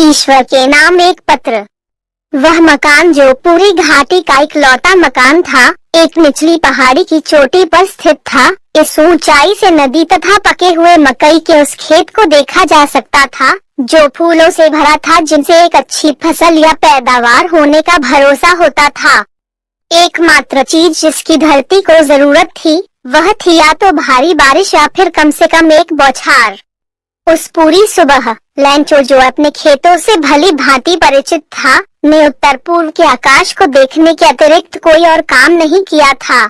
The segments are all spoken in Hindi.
ईश्वर के नाम एक पत्र। वह मकान जो पूरी घाटी का इकलौता मकान था, एक निचली पहाड़ी की चोटी पर स्थित था। इस ऊंचाई से नदी तथा पके हुए मकई के उस खेत को देखा जा सकता था जो फूलों से भरा था, जिनसे एक अच्छी फसल या पैदावार होने का भरोसा होता था। एकमात्र चीज जिसकी धरती को जरूरत थी वह थी या तो भारी बारिश या फिर कम से कम एक बौछार। उस पूरी सुबह लैंचो, जो अपने खेतों से भली भांति परिचित था, ने उत्तर पूर्व के आकाश को देखने के अतिरिक्त कोई और काम नहीं किया था।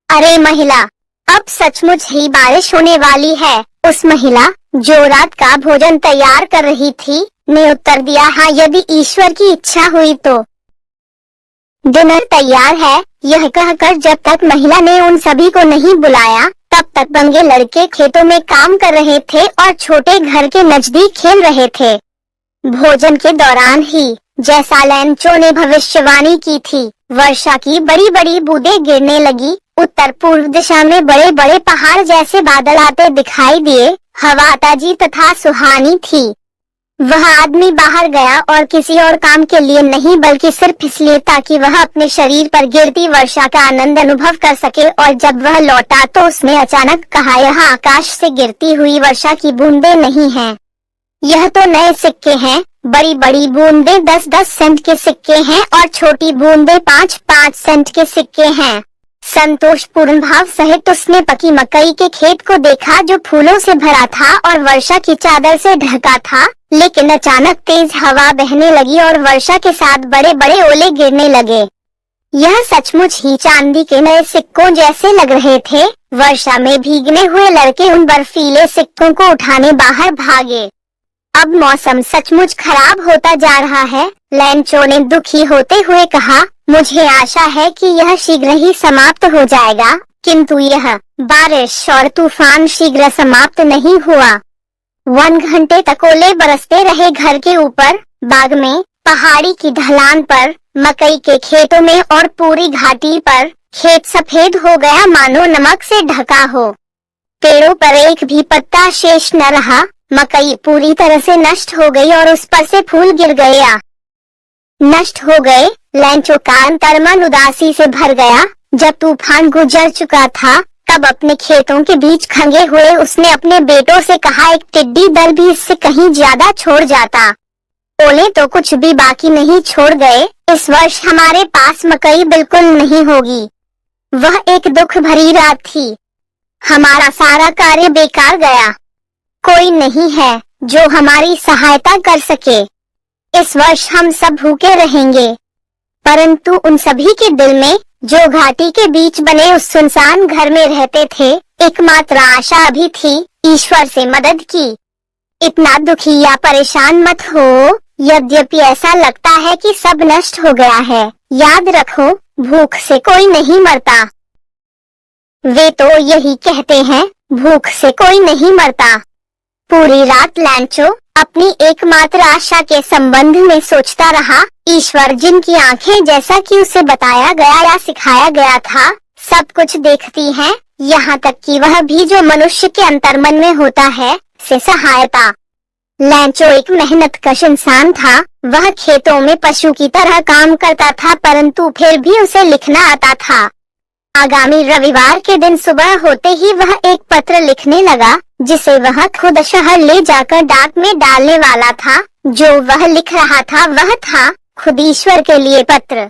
अरे महिला, अब सचमुच ही बारिश होने वाली है। उस महिला जो रात का भोजन तैयार कर रही थी ने उत्तर दिया, हाँ, यदि ईश्वर की इच्छा हुई तो। डिनर तैयार है, यह कहकर जब तक महिला ने उन सभी को नहीं बुलाया तब तक बंगे लड़के खेतों में काम कर रहे थे और छोटे घर के नजदीक खेल रहे थे। भोजन के दौरान ही, जैसा लैंचो ने भविष्यवाणी की थी, वर्षा की बड़ी बड़ी बूंदें गिरने लगी। उत्तर पूर्व दिशा में बड़े बड़े पहाड़ जैसे बादल आते दिखाई दिए। हवा ताजी तथा सुहानी थी। वह आदमी बाहर गया और किसी और काम के लिए नहीं, बल्कि सिर्फ इसलिए ताकि वह अपने शरीर पर गिरती वर्षा का आनंद अनुभव कर सके। और जब वह लौटा तो उसने अचानक कहा, यह आकाश से गिरती हुई वर्षा की बूंदें नहीं हैं, यह तो नए सिक्के हैं। बड़ी बड़ी बूंदें 10-10 सेंट के सिक्के हैं और छोटी बूंदें 5-5 सेंट के सिक्के हैं। संतोषपूर्ण भाव सहित उसने पकी मकई के खेत को देखा जो फूलों से भरा था और वर्षा की चादर से ढका था। लेकिन अचानक तेज हवा बहने लगी और वर्षा के साथ बड़े बड़े ओले गिरने लगे। यह सचमुच ही चांदी के नए सिक्कों जैसे लग रहे थे। वर्षा में भीगने हुए लड़के उन बर्फीले सिक्कों को उठाने बाहर भागे। अब मौसम सचमुच खराब होता जा रहा है, लैंचो ने दुखी होते हुए कहा। मुझे आशा है कि यह शीघ्र ही समाप्त हो जाएगा, किंतु यह बारिश और तूफान शीघ्र समाप्त नहीं हुआ। 1 घंटे तक ओले बरसते रहे। घर के ऊपर, बाग में, पहाड़ी की ढलान पर, मकई के खेतों में और पूरी घाटी पर खेत सफेद हो गया मानो नमक से ढका हो। पेड़ों पर एक भी पत्ता शेष न रहा। मकई पूरी तरह से नष्ट हो गई और उस पर से फूल गिर गए या नष्ट हो गए। लैंचो का अंतर्मन उदासी से भर गया। जब तूफान गुजर चुका था तब अपने खेतों के बीच खंगे हुए उसने अपने बेटों से कहा, एक टिड्डी दल भी इससे कहीं ज्यादा छोड़ जाता। ओले तो कुछ भी बाकी नहीं छोड़ गए। इस वर्ष हमारे पास मकई बिल्कुल नहीं होगी। वह एक दुख भरी रात थी। हमारा सारा कार्य बेकार गया। कोई नहीं है जो हमारी सहायता कर सके। इस वर्ष हम सब भूखे रहेंगे। परंतु उन सभी के दिल में, जो घाटी के बीच बने उस सुनसान घर में रहते थे, एकमात्र आशा अभी थी, ईश्वर से मदद की। इतना दुखी या परेशान मत हो। यद्यपि ऐसा लगता है कि सब नष्ट हो गया है, याद रखो, भूख से कोई नहीं मरता। वे तो यही कहते हैं, भूख से कोई नहीं मरता। पूरी रात लैंचो अपनी एकमात्र आशा के संबंध में सोचता रहा। ईश्वर जिनकी आंखें, जैसा कि उसे बताया गया या सिखाया गया था, सब कुछ देखती हैं, यहाँ तक कि वह भी जो मनुष्य के अंतर्मन में होता है, से सहायता। लैंचो एक मेहनतकश इंसान था। वह खेतों में पशु की तरह काम करता था, परंतु फिर भी उसे लिखना आता था। आगामी रविवार के दिन सुबह होते ही वह एक पत्र लिखने लगा, जिसे वह खुद शहर ले जाकर डाक में डालने वाला था। जो वह लिख रहा था वह था खुद ईश्वर के लिए पत्र।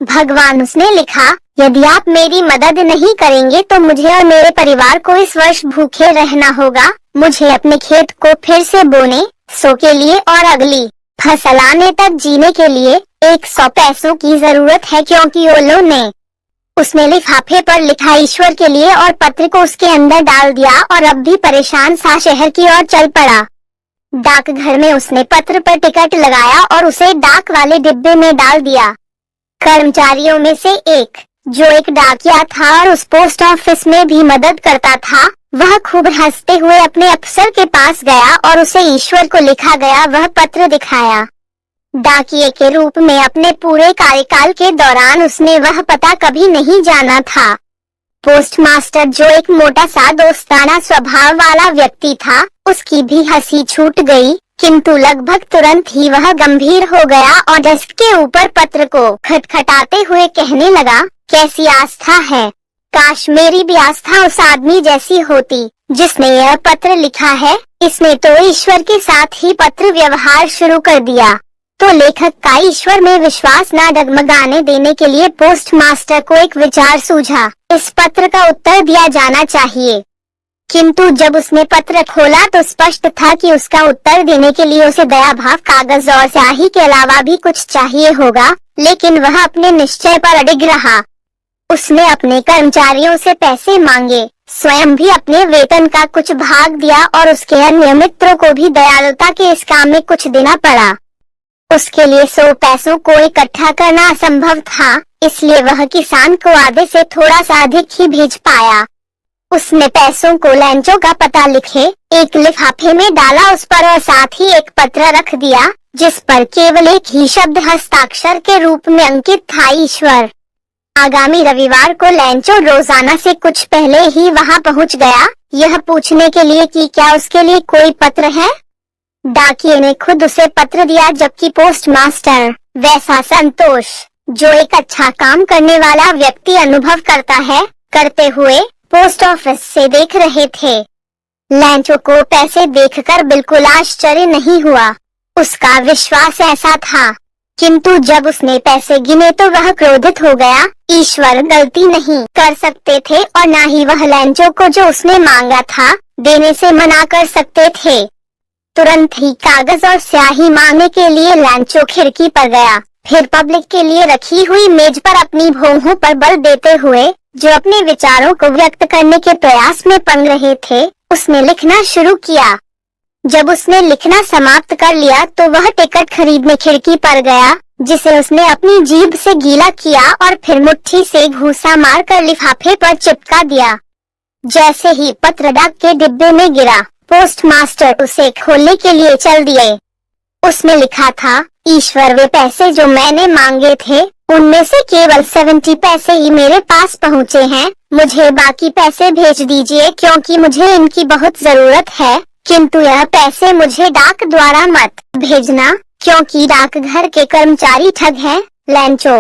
भगवान, उसने लिखा, यदि आप मेरी मदद नहीं करेंगे तो मुझे और मेरे परिवार को इस वर्ष भूखे रहना होगा। मुझे अपने खेत को फिर से बोने, सो के लिए और अगली फसल आने तक जीने के लिए 100 पैसों की जरूरत है, क्योंकि ओलों ने। उसने लिफाफे पर लिखा ईश्वर के लिए और पत्र को उसके अंदर डाल दिया और अब भी परेशान सा शहर की ओर चल पड़ा। डाकघर में उसने पत्र पर टिकट लगाया और उसे डाक वाले डिब्बे में डाल दिया। कर्मचारियों में से एक, जो एक डाकिया था और उस पोस्ट ऑफिस में भी मदद करता था, वह खूब हंसते हुए अपने अफसर के पास गया और उसे ईश्वर को लिखा गया वह पत्र दिखाया। डाकिये के रूप में अपने पूरे कार्यकाल के दौरान उसने वह पता कभी नहीं जाना था। पोस्टमास्टर, जो एक मोटा सा दोस्ताना स्वभाव वाला व्यक्ति था, उसकी भी हंसी छूट गई। किंतु लगभग तुरंत ही वह गंभीर हो गया और डेस्क के ऊपर पत्र को खटखटाते हुए कहने लगा, कैसी आस्था है, काश मेरी भी आस्था उस आदमी जैसी होती जिसने यह पत्र लिखा है। इसने तो ईश्वर के साथ ही पत्र व्यवहार शुरू कर दिया। तो लेखक का ईश्वर में विश्वास न डगमगाने देने के लिए पोस्ट मास्टर को एक विचार सूझा, इस पत्र का उत्तर दिया जाना चाहिए। किंतु जब उसने पत्र खोला तो स्पष्ट था कि उसका उत्तर देने के लिए उसे दयाभाव कागज और स्याही के अलावा भी कुछ चाहिए होगा, लेकिन वह अपने निश्चय पर अडिग रहा। उसने अपने कर्मचारियों से पैसे मांगे, स्वयं भी अपने वेतन का कुछ भाग दिया और उसके अन्य मित्रों को भी दयालुता के इस काम में कुछ देना पड़ा। उसके लिए 100 पैसों को इकट्ठा करना असंभव था, इसलिए वह किसान को आधे से थोड़ा सा अधिक ही भेज पाया। उसने पैसों को लैंचो का पता लिखे एक लिफाफे में डाला उस पर और साथ ही एक पत्र रख दिया जिस पर केवल एक ही शब्द हस्ताक्षर के रूप में अंकित था, ईश्वर। आगामी रविवार को लैंचो रोजाना से कुछ पहले ही वहां पहुंच गया, यह पूछने के लिए कि क्या उसके लिए कोई पत्र है। डाकिये ने खुद उसे पत्र दिया, जबकि पोस्ट मास्टर वैसा संतोष जो एक अच्छा काम करने वाला व्यक्ति अनुभव करता है, करते हुए पोस्ट ऑफिस से देख रहे थे। लैंचो को पैसे देखकर बिल्कुल आश्चर्य नहीं हुआ, उसका विश्वास ऐसा था। किंतु जब उसने पैसे गिने तो वह क्रोधित हो गया। ईश्वर गलती नहीं कर सकते थे और न ही वह लैंचो को जो उसने मांगा था देने से मना कर सकते थे। तुरंत ही कागज और स्याही मांगने के लिए लैंचो खिड़की पर गया, फिर पब्लिक के लिए रखी हुई मेज पर अपनी भौहों पर बल देते हुए, जो अपने विचारों को व्यक्त करने के प्रयास में पड़ रहे थे, उसने लिखना शुरू किया। जब उसने लिखना समाप्त कर लिया तो वह टिकट खरीदने खिड़की पर गया, जिसे उसने अपनी जीभ से गीला किया और फिर मुट्ठी से घूंसा मारकर लिफाफे पर चिपका दिया। जैसे ही पत्र डाक के डिब्बे में गिरा, पोस्ट मास्टर उसे खोलने के लिए चल दिए। उसमें लिखा था, ईश्वर, वे पैसे जो मैंने मांगे थे उनमें से केवल 70 पैसे ही मेरे पास पहुँचे हैं। मुझे बाकी पैसे भेज दीजिए क्योंकि मुझे इनकी बहुत जरूरत है, किंतु यह पैसे मुझे डाक द्वारा मत भेजना क्योंकि डाकघर के कर्मचारी ठग हैं। लैंचो।